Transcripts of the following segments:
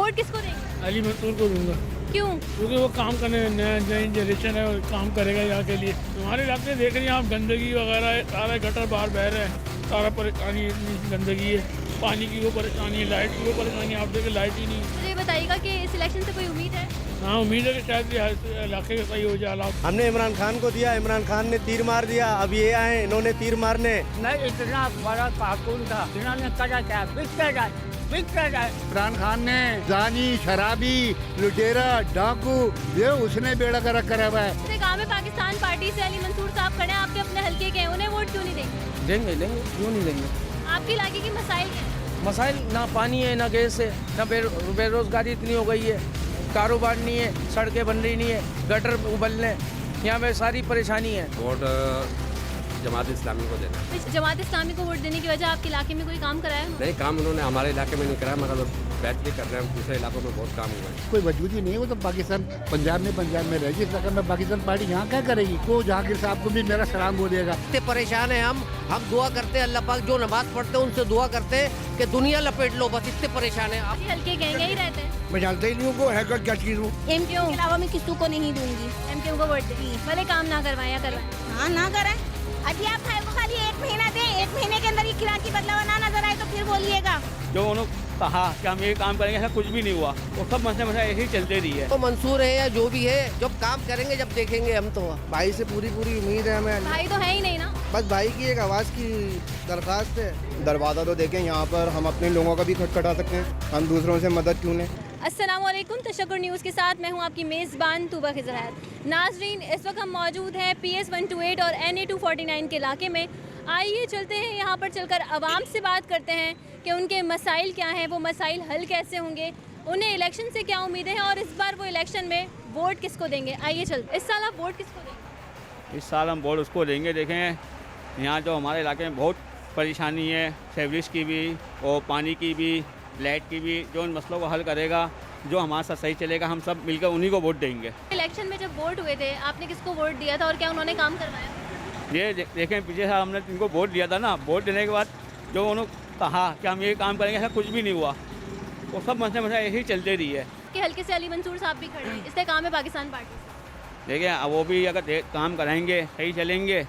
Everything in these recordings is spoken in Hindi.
वोट किसको देंगे? अली मंसूर को दूंगा। क्यों? क्योंकि वो काम करने नई जनरेशन है और काम करेगा यहाँ के लिए। हमारे इलाके देख रहे हैं आप, गंदगी वगैरह है, सारा गटर बाहर बह रहा है, सारा परेशानी, इतनी गंदगी है, पानी की वो परेशानी है, लाइट की वो परेशानी, आप देखें लाइट ही नहीं। मुझे ये बताइएगा कि इस इलेक्शन से कोई उम्मीद है? हाँ, उम्मीद है कि शायद ये इलाके का सही हो जाए हालात। हमने इमरान खान को दिया, इमरान खान ने तीर मार दिया, अब ये आए इन्होंने तीर मारने। नहीं, इतना बड़ा कार्टून था, इन्होंने कहा क्या बिक जाए। इमरान खान ने जानी, शराबी, लुटेरा, डाकू, ये उसने बेड़ा गर्क करा हुआ है। इससे काम है पाकिस्तान पार्टी से अली मंसूर साहब खड़े हैं, आपके अपने हल्के के हैं, उन्हें वोट क्यों नहीं देंगे? देंगे, क्यों नहीं देंगे? आपके इलाके की मसाइल क्या है? मसाइल ना पानी है, ना गैस है, ना बेरोजगारी इतनी हो गई है, कारोबार नहीं है, सड़कें बन रही नहीं है, गटर उबलने, यहाँ पे सारी परेशानी है। वोट जमात इस्लामी को देना। इस जमात इस्लामी को वोट देने की वजह आपके इलाके में कोई काम कराया है? नहीं, काम उन्होंने हमारे इलाके में नहीं कराया, मगर बेहतरी कर रहे हैं, दूसरे इलाकों में बहुत काम हुआ है। कोई वजूदी नहीं है, वो तो पाकिस्तान पंजाब में रहेगी, इस में पाकिस्तान पार्टी यहाँ क्या करेगी। को जहांगीर साहब को भी मेरा सलाम बोलिएगा। इतने परेशान है हम दुआ करते हैं, अल्लाह पाक जो नमाज पढ़ते हैं उनसे दुआ करते हैं कि दुनिया लपेट लो, बस इतने परेशान है। आपके हल्के के यही रहते हैं? मैं जानता ही नहीं हूँ को है क्या चीज़ हूँ। एमपीओ के अलावा मैं किसी को नहीं दूंगी। एमपीओ को वोट देंगे, भले काम ना करवाएं या करवाएं। हाँ ना करें, अभी आप को खाली 1 महीना दें, 1 महीने के अंदर ये किराए की बदलाव ना नजर आए तो फिर बोलिएगा। जो उन्होंने कहा कि हम ये काम करेंगे, ऐसा कुछ भी नहीं हुआ, वो सब मसले ऐसे ही चलते रही है। तो मंसूर है या जो भी है, जब काम करेंगे जब देखेंगे हम। तो भाई से पूरी उम्मीद है हमें। भाई तो है ही नहीं ना। बस भाई की एक आवाज़ की दरख्वास्त है। दरवाज़ा तो देखें, यहाँ पर हम अपने लोगों का भी खटखटा सकते हैं, हम दूसरों से मदद क्यों लें। अस्सलामुअलैकुम, तशक्कुर न्यूज़ के साथ मैं हूं आपकी मेज़बान तूबा खिज़र हैत। नाजरीन, इस वक्त हम मौजूद हैं PS 128 और NA 249 के इलाके में। आइए चलते हैं, यहाँ पर चलकर आवाम से बात करते हैं कि उनके मसाइल क्या हैं, वो मसाइल हल कैसे होंगे, उन्हें इलेक्शन से क्या उम्मीदें हैं और इस बार वो इलेक्शन में वोट किसको देंगे। आइए चलते। इस साल आप वोट किसको देंगे? इस साल हम वोट उसको देंगे। देखें, यहाँ जो हमारे इलाके में बहुत परेशानी है, सेवरेज की भी और पानी की भी, लाइट की भी, जो उन मसलों को हल करेगा, जो हमारे साथ सही चलेगा, हम सब मिलकर उन्हीं को वोट देंगे। इलेक्शन में जब वोट हुए थे, आपने किसको वोट दिया था और क्या उन्होंने काम करवाया? ये देखें, पीछे साल हमने इनको वोट दिया था ना, वोट देने के बाद जो उन्होंने कहा कि हम ये काम करेंगे, ऐसा कुछ भी नहीं हुआ, वो सब मसले ऐसे ही चलते रही है। कि हल्के से अली मंसूर साहब भी खड़े हैं, इससे काम है पाकिस्तान पार्टी से। देखें, अब वो भी अगर काम कराएंगे, सही चलेंगे,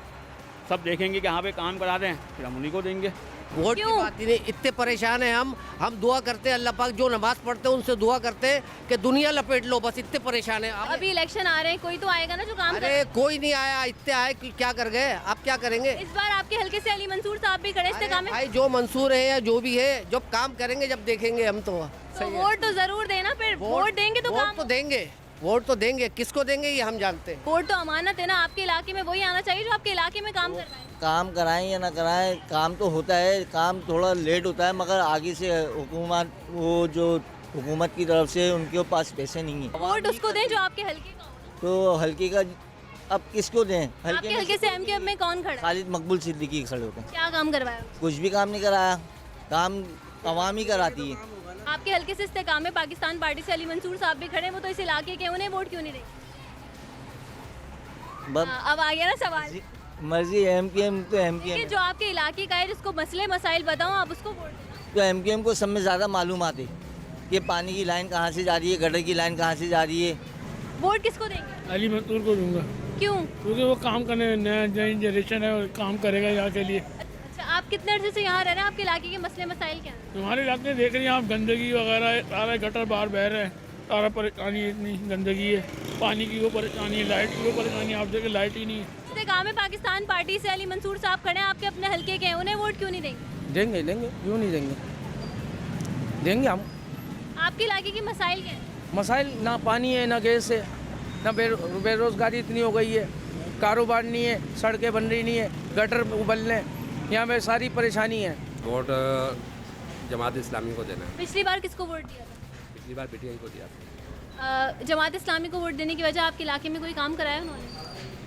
सब देखेंगे कि यहाँ पे काम करा दें, फिर हम उन्हीं को देंगे। वोट की बात ही नहीं, इतने परेशान है हम दुआ करते हैं, अल्लाह पाक जो नमाज पढ़ते हैं उनसे दुआ करते हैं कि दुनिया लपेट लो, बस इतने परेशान है। अभी इलेक्शन आ रहे हैं, कोई तो आएगा ना जो काम अरे कोई नहीं आया, इतने आए कि क्या कर गए, आप क्या करेंगे। इस बार आपके हल्के से अली मंसूर साहब भी खड़े, इससे काम है। भाई जो मंसूर है या जो भी है, जब काम करेंगे जब देखेंगे हम। तो वोट तो जरूर देना, फिर वोट देंगे तो काम तो देंगे, वोट तो देंगे, किसको देंगे ये हम जानते हैं। वोट तो अमानत है ना, आपके इलाके में वही आना चाहिए जो आपके इलाके में काम करवाए। काम कराएं या ना कराएं, काम तो होता है, काम थोड़ा लेट होता है, मगर आगे से हुकूमत, वो जो हुकूमत की तरफ से उनके पास पैसे नहीं है। वोट उसको दें जो आपके हल्के का हो। तो हल्के का अब किसको दें? आपके हल्के से MKM में कौन खड़ा है? खालिद मकबूल सिद्दीकी खड़े होते हैं। क्या काम करवाया? कुछ भी काम नहीं कराया, काम अवाम ही कराती है। आपके हल्के से इस्तेकाम है पाकिस्तान पार्टी से अली मंसूर साहब भी खड़े हैं, वो तो इस इलाके के, उन्हें वोट क्यों नहीं देंगे? अब आ गया ना सवाल। मर्जी MKM तो MKM जो आपके इलाके का है, जिसको मसले मसाइल बताओ, आप उसको वोट देना। तो MKM को सब में ज़्यादा मालूम आते कि पानी की लाइन कहाँ से जा रही है, गटर की लाइन कहाँ से जा रही है। वोट किसको देंगे? अली मंसूर को दूंगा। क्यों? क्योंकि वो काम करने नई जनरेशन है और काम करेगा यहाँ के लिए। अच्छा, आप कितने अर्से से यहाँ रह रहे हैं? आपके इलाके के मसले मसाइल क्या हैं? हमारे इलाके देख रहे हैं आप, गंदगी वगैरह है, सारा गटर बाहर बह रहा है, सारा परेशानी, इतनी गंदगी है, पानी की वो परेशानी है, लाइट की वो परेशानी, आप देखें लाइट ही नहीं है। इससे काम है पाकिस्तान पार्टी से अली मंसूर साहब खड़े हैं, आपके अपने हल्के के हैं, उन्हें वोट क्यों नहीं देंगे? देंगे, क्यों नहीं देंगे? देंगे हम। आपके इलाके की मसाइल क्या हैं? मसाइल ना पानी है, ना गैस है, ना बेरोजगारी इतनी हो गई है, कारोबार नहीं है, सड़कें बन रही नहीं है, गटर उबलने, यहाँ पे सारी परेशानी है। वोट जमात इस्लामी को देना। पिछली बार किसको वोट दिया था? पिछली बार PTI को दिया। जमात इस्लामी को वोट देने की वजह आपके इलाके में कोई काम कराया उन्होंने?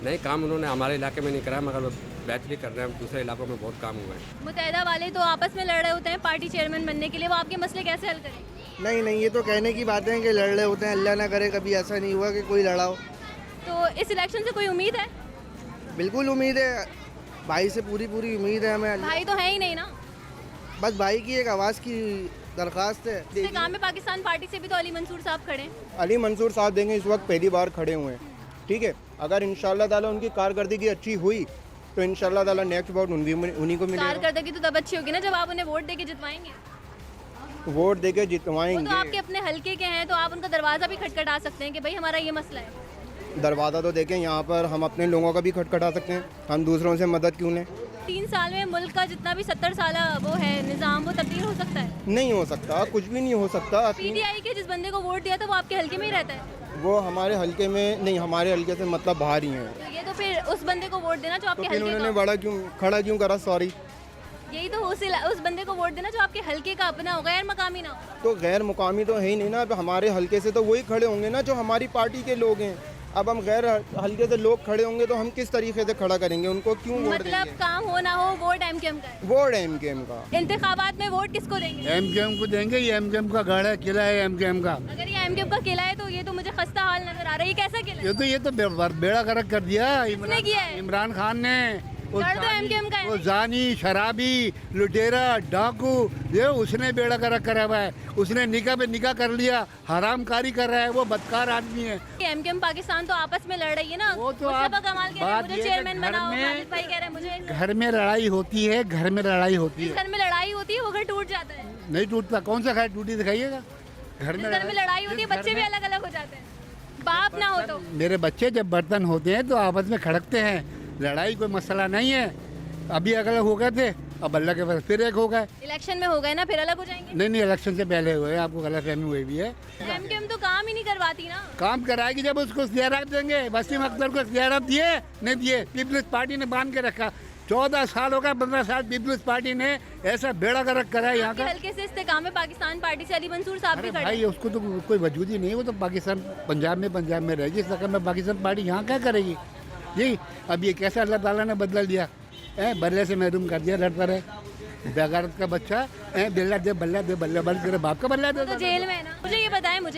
नहीं, काम उन्होंने हमारे इलाके में नहीं कराया, मगर बेहतरी कर रहे हैं, दूसरे इलाकों में बहुत काम हुआ है। मुतहदा वाले तो आपस में लड़ रहे होते हैं पार्टी चेयरमैन बनने के लिए, वो आपके मसले कैसे हल करेंगे? नहीं, ये तो कहने की बातें हैं कि लड़ रहे होते हैं, अल्लाह ना करे कभी ऐसा नहीं हुआ कि कोई लड़ा हो। तो इस इलेक्शन से कोई उम्मीद है? बिल्कुल उम्मीद है, भाई से पूरी उम्मीद है हमें। भाई तो है ही नहीं ना। बस भाई की एक आवाज़ की दरख्वास्त है। इस्तेकाम में पाकिस्तान पार्टी से भी तो अली मंसूर साहब खड़े हैं। अली मंसूर साहब देंगे इस वक्त पहली बार खड़े हुए हैं, ठीक है। अगर इंशाल्लाह ताला उनकी कारकर्दगी अच्छी हुई तो इंशाल्लाह ताला नेक्स्ट वोट उन्हीं को मिलेगा। कारकर्दगी तो तब अच्छी होगी ना जब आप उन्हें वोट देके जितवाएंगे। वोट देके वो तो जितवाएंगे। आपके अपने हलके के हैं, तो आप उनका दरवाजा भी खटखटा सकते हैं कि भाई हमारा ये मसला है। दरवाज़ा तो देखें, यहाँ पर हम अपने लोगों का भी खटखटा सकते हैं, हम दूसरों से मदद क्यों लें। 3 साल में मुल्क का जितना भी 70 साल वो है निज़ाम, वो तब्दील हो सकता है? नहीं हो सकता, कुछ भी नहीं हो सकता। पीटीआई के जिस बंदे को वोट दिया था वो आपके हलके में ही रहता है? वो हमारे हल्के में नहीं, हमारे हल्के से मतलब बाहर ही हैं। तो ये तो फिर उस बंदे को वोट देना जो तो आपके फिर हलके उन्होंने का, बड़ा क्यों खड़ा क्यों करा, सॉरी। यही तो उस बंदे को वोट देना जो आपके हलके का अपना हो, गैर मकामी ना हो। तो गैर मुकामी तो है ही नहीं ना। अब हमारे हल्के से तो वही खड़े होंगे ना जो हमारी पार्टी के लोग हैं। अब हम गैर हल्के से लोग खड़े होंगे तो हम किस तरीके से खड़ा करेंगे, उनको क्यों वोट मतलब देंगे। काम हो ना हो वोट एमकेएम का है। वोट एमकेएम का। इंतखाबात में वोट किसको देंगे? एमकेएम को देंगे। ये एमकेएम का गढ़ है, किला है एमकेएम का। अगर ये एमकेएम का किला है तो ये तो मुझे खस्ता हाल नजर आ रहा है। ये कैसा किला है? ये तो बेड़ा गर्क कर दिया किसने किया है? इमरान खान ने। गढ़ तो एमकेएम का है वो ना? जानी, शराबी, लुटेरा, डाकू, ये उसने बेड़ा गर्क करा हुआ है। उसने निकाह पे निकाह कर लिया, हरामकारी कर रहा है, वो बदकार आदमी है। एमकेएम पाकिस्तान तो आपस में लड़ रही है ना। वो तो मुस्तफा आप कमाल कह रहे हैं बात मुझे ये है चेयरमैन कि बनाओ, घर में- खालिद भाई कह रहे हैं मुझे। घर में लड़ाई होती है, घर में लड़ाई होती जिस है। घर में लड़ाई होती है वो घर टूट जाता है। नहीं टूटता, कौन सा घर टूटी दिखाइएगा। घर जिस घर में लड़ाई होती है जिस घर बच्चे भी में- अलग अलग हो जाते हैं। बाप ना हो तो मेरे बच्चे जब बर्तन होते हैं तो आपस में खड़कते हैं। लड़ाई कोई मसला नहीं है। अभी अलग हो गए थे, अब अल्लाह के पास फिर एक हो गए। इलेक्शन में हो गए ना, फिर अलग हो जाएंगे। नहीं, इलेक्शन से पहले हुए, आपको गलतफहमी हुई भी है। एमकेएम तो काम ही नहीं करवाती ना। काम कराएगी जब उसको इख्तियारात देंगे। वसीम अख्तर को इख्तियारात दिए, नहीं दिए। पीपल्स पार्टी ने बांध के रखा। 14 साल हो गए, 15 साल पीपल्स पार्टी ने ऐसा बेड़ा गर्क करा है यहाँ आपके का। हल्के से इस्तेकाम में पाकिस्तान पार्टी से अली मंसूर साहब भी अरे खड़े भाई, हैं। उसको तो कोई वजूद ही नहीं है। वो तो पाकिस्तान पंजाब में रहेगी। इस रकम में पाकिस्तान पार्टी यहाँ क्या करेगी जी। अब ये कैसा अल्लाह ताला ने बदला लिया है, बल्ले से महरूम कर दिया। लड़ता रहे बेगारत का बच्चा, बिल्ला दे बल्ला दे बल्ला बल तेरे बाप का बल्ला दे। तो जेल में है ना। मुझे ये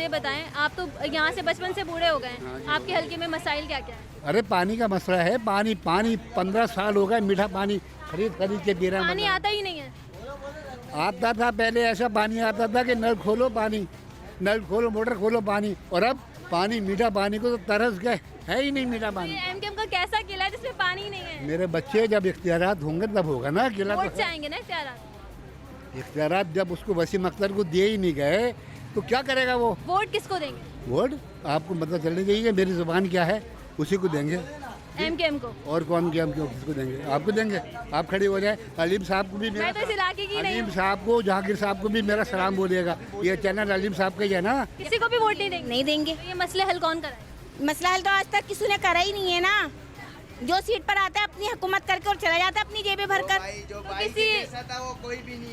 बताएं आप तो यहाँ से बचपन से बूढ़े हो गए हैं, आपके हल्के में मसाइल क्या क्या है? अरे पानी का मसला है। पानी 15 साल हो गए मीठा पानी खरीद के पी रहे हैं। पानी आता ही नहीं है। आता था पहले, ऐसा पानी आता था कि नल खोलो पानी, नल खोलो, मोटर खोलो पानी। और अब पानी, मीठा पानी को तो तरस गए, है ही नहीं मीठा पानी। ये एमकेएम का कैसा किला है जिसमें पानी ही नहीं है? मेरे बच्चे जब इख्तियारात होंगे तब होगा ना किला। वोट तो चाहेंगे ना इख्तियारात। इख्तियारात जब उसको वसीम अख्तर को दिए ही नहीं गए तो क्या करेगा वो। वोट किसको देंगे? वोट आपको पता चलनी चाहिए मेरी जुबान क्या है, उसी को देंगे। एमकेएम को। और कौन क्या, हम क्यों किसको देंगे? आपको देंगे। आप खड़ी हो जाए। अलीम साहब को भी मैं तो इस इलाके की नहीं अलीम हूँ। साहब को, जहांगीर साहब को भी मेरा सलाम बोलिएगा। ये चैनल अलीम साहब का ही है ना। किसी को भी वोट नहीं देंगे? नहीं देंगे। तो ये मसले हल कौन कराए? मसला हल तो आज तक किसी ने करा ही नहीं है ना। जो सीट पर आता है अपनी हुकूमत करके और चला जाता है अपनी जेबें भरकर।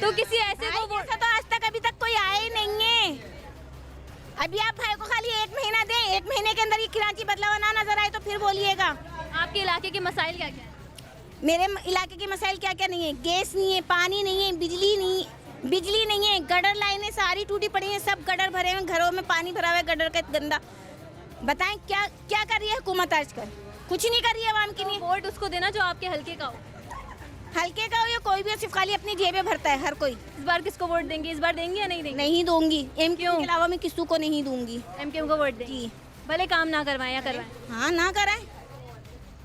तो किसी ऐसे को वोट ऐसा तो आज तक अभी तक कोई आया ही नहीं है। अभी आप भाई को खाली 1 महीना दें, 1 महीने के अंदर ये खिलाची बदलाव ना नजर आए तो फिर बोलिएगा। आपके इलाके के मसाइल क्या क्या है? मेरे इलाके के मसाइल क्या क्या नहीं है? गैस नहीं है, पानी नहीं है, बिजली नहीं है, गटर लाइनें सारी टूटी पड़ी हैं, सब गटर भरे हुए, घरों में पानी भरा हुआ है गटर का गंदा। बताएं क्या क्या कर रही है हुकूमत आजकल? कुछ नहीं कर रही है आवाम के लिए। वोट उसको देना जो आपके हल्के का हो। हल्के का हो या कोई भी हो, सिर्फ खाली अपनी जेबें भरता है हर कोई। इस बार किसको वोट देंगे? इस बार देंगे या नहीं देंगे? नहीं दूंगी। एमकेएम क्यों? के अलावा मैं किसी को नहीं दूंगी। एमकेएम को वोट देंगे। जी। भले काम ना करवाएं या करवाएं। हाँ ना कराएं।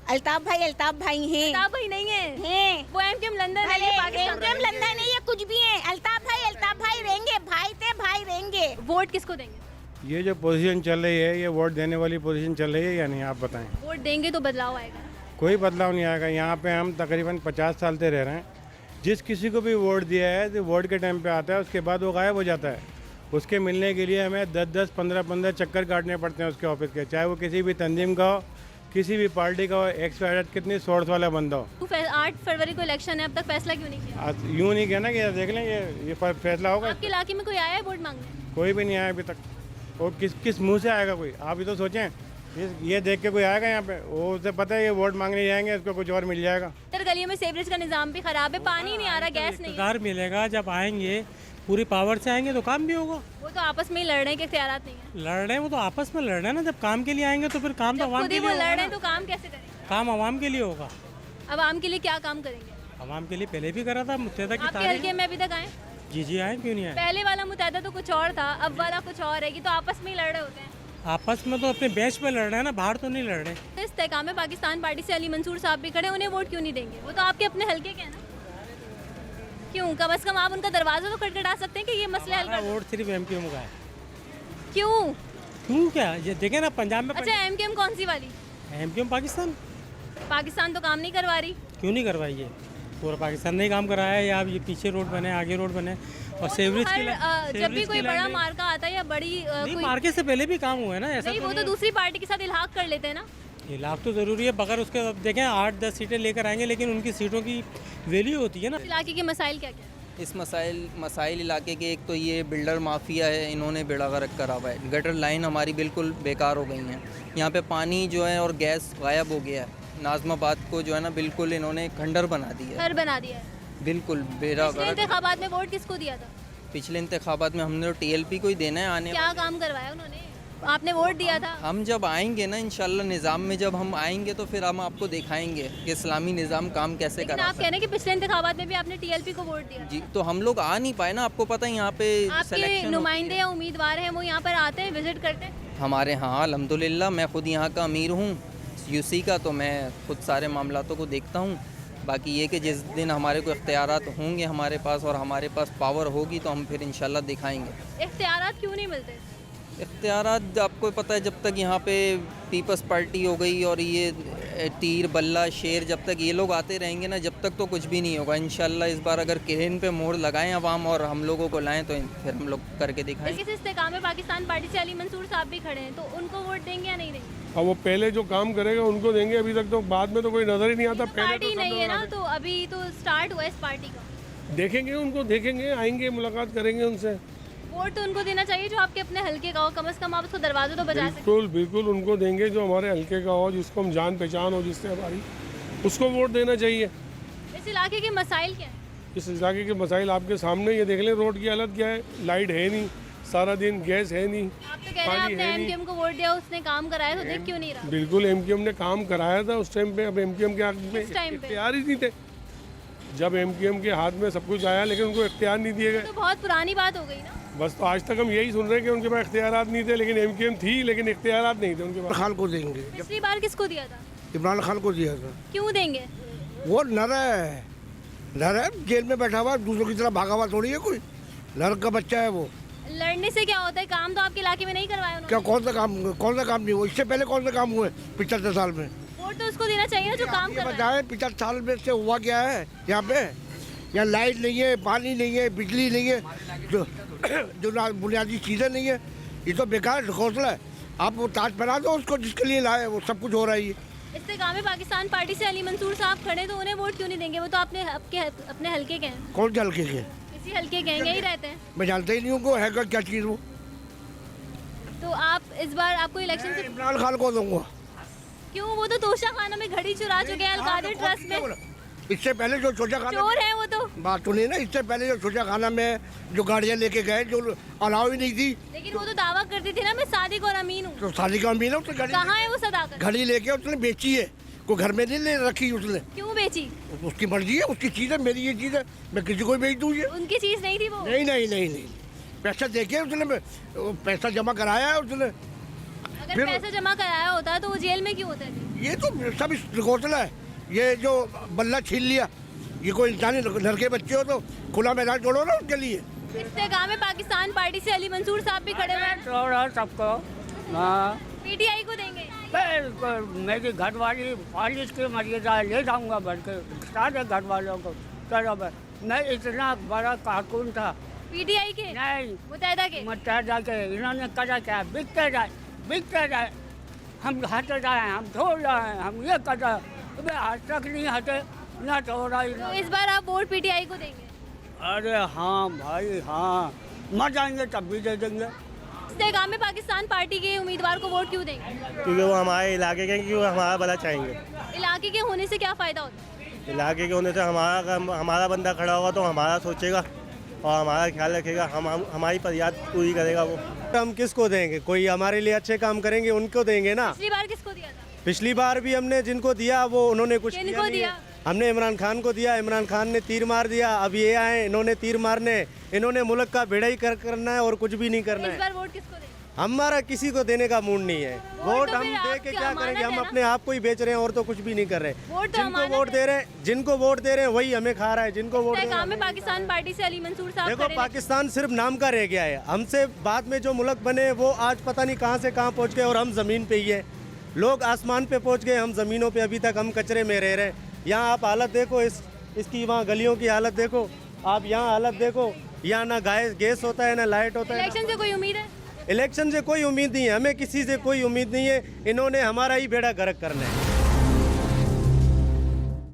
अल्ताफ भाई हैं। अल्ताफ भाई नहीं है, हैं। वो एमकेएम लंदन है, ये पाकिस्तान। एमकेएम लंदन नहीं है, कुछ भी है। अल्ताफ भाई रहेंगे, भाई थे भाई रहेंगे। वोट किसको देंगे? ये जो पोजीशन चल रही है, ये वोट देने वाली पोजीशन चल रही है या नहीं, आप बताएं। वोट देंगे तो बदलाव आएगा। कोई बदलाव नहीं आएगा। यहाँ पे हम तकरीबन 50 साल से रह रहे हैं। जिस किसी को भी वोट दिया है तो वोट के टाइम पे आता है, उसके बाद वो गायब हो जाता है। उसके मिलने के लिए हमें 10-10, 15-15 चक्कर काटने पड़ते हैं उसके ऑफिस के, चाहे वो किसी भी तंजीम का हो, किसी भी पार्टी का हो, एक्सपायर्ड कितनी सोर्स वाला बंदा हो। 8 फरवरी को इलेक्शन है, अब तक फैसला क्यों नहीं किया? यूँ नहीं कहना कि देख लें ये फैसला होगा। आपके इलाके में कोई आया है वोट मांगने? कोई भी नहीं आया अभी तक। और किस मुंह से आएगा कोई? आप ही तो सोचें। ये देख के कोई आएगा यहाँ पे? वो उसे पता है ये वोट मांगने जाएंगे, इसको कुछ और मिल जाएगा। इधर गलियों में सेवरेज का निजाम भी खराब है, पानी नहीं आ रहा, गैस नहीं है। मिलेगा जब आएंगे, पूरी पावर से आएंगे तो काम भी होगा। वो तो आपस में ही लड़ने के इख्तियारात नहीं है। लड़ रहे हैं वो तो आपस में लड़ रहे हैं ना। जब काम के लिए आएंगे तो फिर काम तो जब आवाम खुद के ही लिए वो लड़ होगा रहे हैं ना। तो काम कैसे करेंगे? काम आवाम के लिए होगा। अब आम के लिए क्या काम करेंगे? आवाम के लिए पहले भी करा था मुत्तहदा की आपके तारीख। हल्के में अभी तक आए? जी जी आए, क्यों नहीं आए। पहले वाला मुतहदा तो कुछ और था, अब वाला कुछ और है, कि तो आपस में ही लड़ रहे होते हैं। आपस में तो अपने बेंच पे लड़ रहे हैं ना, बाहर तो नहीं लड़ रहे। इस्तेकाम में पाकिस्तान पार्टी से अली मंसूर साहब भी खड़े, उन्हें वोट क्यों नहीं देंगे? वो तो आपके अपने हल्के के हैं ना, क्यों? कम से कम आप उनका दरवाजा तो खटखटा सकते हैं कि ये मसले हल कर। वोट सिर्फ एमक्यूएम का है। क्यों? क्यों क्या, ये देखे ना पंजाब में। अच्छा, एमक्यूएम कौन सी वाली? एमक्यूएम पाकिस्तान। पाकिस्तान तो काम नहीं करवा रही। क्यों नहीं करवाई है? पूरा पाकिस्तान ने ही काम कराया है। या ये पीछे रोड बने, आगे रोड बने, और सेवरेज की जब भी कोई बड़ा मार्का आता है या बड़ी कोई मार्के से पहले भी काम हुआ है ना, ऐसा नहीं, वो तो दूसरी पार्टी के साथ इल्हाक कर लेते हैं ना। इलाक तो ज़रूरी है, बगैर उसके अब देखें 8-10 सीटें लेकर आएंगे, लेकिन उनकी सीटों की वैल्यू होती है ना। इस इलाके के मसाइल क्या क्या है? इस मसाइल इलाके के, एक तो ये बिल्डर माफिया है, इन्होंने बेड़ा गर्क करा हुआ है। गटर लाइन हमारी बिल्कुल बेकार हो गई हैं। यहाँ पे पानी जो है और गैस गायब हो गया है। नाज़माबाद को जो है ना बिल्कुल इन्होंने खंडर बना दिया है, घर बना दिया है। बिल्कुल बेड़ा पिछले गर्क। इंतखाबात में वोट किसको दिया था? पिछले इंतखाबात में हमने तो TLP को ही देना है आने। क्या काम करवाया उन्होंने? आपने वोट दिया था। हम जब आएंगे ना इंशाल्लाह निज़ाम में, जब हम आएंगे तो फिर हम आपको दिखाएंगे कि इस्लामी निज़ाम काम कैसे लेकिन करा आप कह रहे हैं कि पिछले इंतखाबात में भी आपने TLP को वोट दिया। जी। तो हम लोग आ नहीं पाए ना, आपको पता है यहाँ पे आपके सिलेक्शन नुमाइंदे या उम्मीदवार हैं, वो यहाँ पर आते हैं, विजिट करते हैं? हमारे यहाँ अल्हम्दुलिल्लाह, मैं खुद यहाँ का अमीर हूँ UC का, तो मैं खुद सारे मामलातों को देखता हूँ। बाकी ये कि जिस दिन हमारे को इख्तियारात होंगे हमारे पास और हमारे पास पावर होगी तो हम फिर इंशाल्लाह दिखाएंगे। इख्तियारात क्यों नहीं मिलते? इख्तियारात आपको पता है, जब तक यहाँ पे पीपल्स पार्टी हो गई और ये तीर बल्ला शेर, जब तक ये लोग आते रहेंगे ना, जब तक तो कुछ भी नहीं होगा। इंशाल्लाह इस बार अगर किरेन पे मोड़ लगाएं अवाम और हम लोगों को लाएं तो फिर हम लोग करके दिखाएंगे। इस इस्तेकाम में पाकिस्तान पार्टी से अली मंसूर साहब भी खड़े हैं, तो उनको वोट देंगे या नहीं देंगे? अब वो पहले जो काम करेगा उनको देंगे, अभी तक तो बाद में तो कोई नजर ही नहीं आता। पहले पार्टी तो नहीं है ना, तो अभी तो स्टार्ट हुआ इस पार्टी का। देखेंगे उनको, देखेंगे, आएंगे, मुलाकात करेंगे उनसे। वोट तो उनको देना चाहिए जो आपके अपने हल्के का हो, कम से कम आप उसको दरवाजे तो बजा सकते। बिल्कुल बिल्कुल उनको देंगे जो हमारे हल्के का हो, जिसको हम जान पहचान हो, जिससे हमारी, उसको वोट देना चाहिए। इस इलाके के मसाइल क्या है? इस इलाके के मसाइल आपके सामने, ये देख लें रोड की हालत क्या है। लाइट है नहीं, सारा दिन गैस है नहीं। आप तो कह रहे हैं आपने एमक्यूएम को वोट दिया, उसने काम कराया, तो देख क्यों नहीं रहा? बिल्कुल एमक्यूएम ने काम कराया था उस टाइम पे। अब एमक्यूएम के हाथ में किस टाइम पे? इख्तियार ही नहीं थे। जब एमक्यूएम के हाथ में सब कुछ आया, लेकिन उनको इख्तियार नहीं दिए गए। तो बहुत पुरानी बात हो गई ना। बस तो आज तक हम यही सुन रहे हैं कि उनके पास इख्तियारात नहीं थे, लेकिन एमक्यूएम थी, लेकिन इख्तियारात नहीं थे उनके पास। खान को देंगे। पिछली बार किसको दिया था? इमरान खान को दिया था। क्यों देंगे? वो नर है, जेल में बैठा हुआ, दूसरों की तरह भागा हुआ थोड़ी है कोई। नर का बच्चा है वो। लड़ने से क्या होता है? काम तो आपके इलाके में नहीं करवाया उन्होंने। क्या कौन सा काम नहीं हुआ? इससे पहले कौन सा काम हुए 75 साल में? वोट तो उसको देना चाहिए ना जो काम कर रहा है। बताएं 75 साल में से हुआ क्या है यहाँ पे? यहाँ लाइट नहीं है, पानी नहीं है, बिजली नहीं है, जो बुनियादी चीज़ें नहीं है। ये तो बेकार ढकोसला है। आप वो ताज पहना दो उसको जिसके लिए लाए, वो सब कुछ हो रहा है। ये इस्तेकाम में पाकिस्तान पार्टी से अली मंसूर साहब खड़े, तो उन्हें वोट क्यों नहीं देंगे? वो तो अपने हल्के के हैं। कौन से हल्के के? इसी हल्के के हैं, यही रहते हैं। मैं जानता ही नहीं हूँ है क्या चीज़ वो। तो आप इस बार आपको इलेक्शन से इमरान खान को दूंगा। क्यों? वो तो तोशा खाना में घड़ी चुरा चुके हैं अलकादर ट्रस्ट में। इससे पहले जो छोटा खाना चोर है वो तो। बात सुनिए ना, इससे पहले जो छोटा खाना में जो गाड़ियाँ लेके गए, जो अलाउ ही नहीं थी। लेकिन वो तो दावा करती थी ना, मैं सादिक और अमीन हूँ। तो शादी का अमीन है, उसने कहाँ है वो सदाकत? घड़ी लेके उसने बेची है, कोई घर में नहीं ले रखी उसने। क्यों बेची? उसकी मर्जी है, उसकी चीज़ है, मेरी ये चीज़ है, मैं किसी को बेच दूँ ये। उनकी चीज नहीं थी वो। नहीं, पैसा देके उसने, पैसा जमा कराया है उसने। अगर पैसा जमा कराया होता तो वो जेल में क्यों होता है? ये तो सब घोसला है। ये जो बल्ला छीन लिया, ये कोई इंसानी घर के बच्चे हो तो खुला मैदान छोड़ो ना उनके लिए। इस्तेकाम में पाकिस्तान पार्टी से अली मंसूर साहब भी खड़े हुए हैं। सबको PTI को देंगे। मेरी घर वाली फालिश की मर्यादा ले जाऊंगा बढ़ के सारे घर वालों को। चलो मैं इतना बड़ा कारकुन था। PTI के नहीं, मुत्तहिदा के इन्होंने करा क्या? बिकते जाए, हम हटे जाए, हम छोड़ जाए, हम ये कर जाए, आज तक नहीं हटे ना छोड़ा। तो इस बार आप वोट PTI को देंगे? अरे हाँ भाई हाँ, मर जाएंगे तब भी दे देंगे। इस्तेकाम में पाकिस्तान पार्टी के उम्मीदवार को वोट क्यों देंगे? क्योंकि वो हमारे इलाके के, क्योंकि हमारा भला चाहेंगे। इलाके के होने से क्या फ़ायदा होता है? इलाके के होने से हमारा बंदा खड़ा होगा तो हमारा सोचेगा और हमारा ख्याल रखेगा, हमारी फरियाद पूरी करेगा वो। हम किसको देंगे? कोई हमारे लिए अच्छे काम करेंगे उनको देंगे ना। पिछली बार किसको दिया था? पिछली बार भी हमने जिनको दिया वो उन्होंने कुछ किनको दिया? हमने इमरान खान को दिया, इमरान खान ने तीर मार दिया, अब ये आए इन्होंने तीर मारने, इन्होंने मुल्क का बेड़ा ही करना है और कुछ भी नहीं करना इस है। बार वोट किसको देंगे? हमारा किसी को देने का मूड नहीं है। वोट तो हम फिर दे आपकी के क्या अमानत करेंगे? हम है ना? अपने आप को ही बेच रहे हैं और तो कुछ भी नहीं कर रहे। वोट तो जिनको अमानत वोट है। दे रहे हैं, जिनको वोट दे रहे हैं वही हमें खा रहा है। जिनको वोट दे रहे काम हैं में पाकिस्तान पार्टी से अली मंसूर साहब देखो, खड़े हैं। पाकिस्तान सिर्फ नाम का रह गया है। हमसे बाद में जो मुल्क बने वो आज पता नहीं कहाँ से कहाँ पहुँच गए और हम ज़मीन पे ही है। लोग आसमान पे पहुँच गए, हम ज़मीनों पे अभी तक हम कचरे में रह रहे हैं। यहाँ आप हालत देखो, इसकी वहाँ गलियों की हालत देखो, आप यहाँ हालत देखो। यहाँ ना गैस होता है ना लाइट होता है। इलेक्शन से कोई उम्मीद है? इलेक्शन से कोई उम्मीद नहीं है, हमें किसी से कोई उम्मीद नहीं है। इन्होंने हमारा ही बेड़ा गर्क करना है।